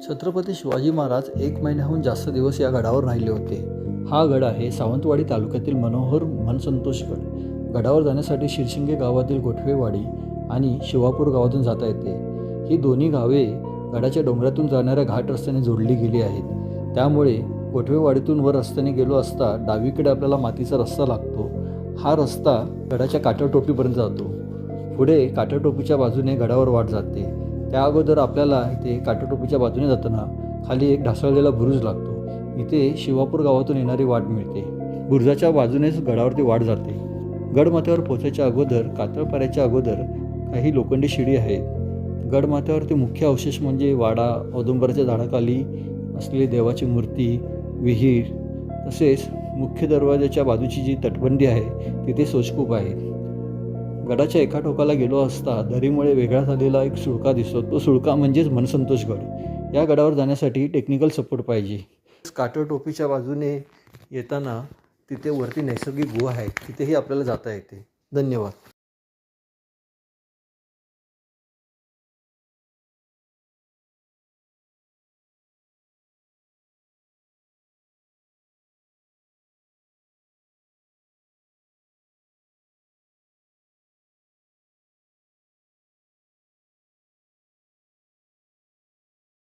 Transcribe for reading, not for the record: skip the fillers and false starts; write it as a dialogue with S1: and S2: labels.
S1: छत्रपती शिवाजी महाराज 1 महिन्याहून जास्त दिवस या गडावर राहिले होते. हा गड आहे सावंतवाडी तालुक्यातील मनोहर मनसंतोष गड. गडावर जाण्यासाठी शिरशिंगे गावातील गोठवेवाडी आणि शिवापूर गावातून जाता येते. ही दोन्ही गावे गडाच्या डोंगरातून जाणाऱ्या घाट रस्त्याने जोडली गेली आहेत. त्यामुळे गोठवेवाडीतून वर रस्त्याने गेलो असता डावीकडे आपल्याला मातीचा रस्ता लागतो. हा रस्ता गडाच्या काठरटोपीपर्यंत जातो. पुढे काठरटोपीच्या बाजूने गडावर वाट जाते. त्या अगोदर आपल्याला इथे काठरटोपीच्या बाजूने जाताना खाली एक ढासळलेला बुरुज लागतो. इथे शिवापूर गावातून येणारी वाट मिळते. बुरुजाच्या बाजूनेच गडावरती वाट जाते. गडमाथ्यावर पोहोचायच्या अगोदर कातळपाऱ्याच्या अगोदर काही लोखंडी शिडी आहेत. गडमाथ्यावरती मुख्य अवशेष म्हणजे वाडा, औदुंबराच्या झाडाखाली असलेली देवाची मूर्ती, विहीर, तसेच मुख्य दरवाजाच्या बाजूची जी तटबंदी आहे तिथे सोजकूप आहे. गडाच्या एका टोकाला गेलो असता दरीमुळे वेगळा झालेला एक सुळका दिसतो. तो सुळका म्हणजेच मनसंतोष गड. या गडावर जाण्यासाठी टेक्निकल सपोर्ट पाहिजे. काठरटोपीच्या बाजूने येताना तिथे वरती नैसर्गिक गुहा आहे, तिथेही आपल्याला जाता येते. धन्यवाद.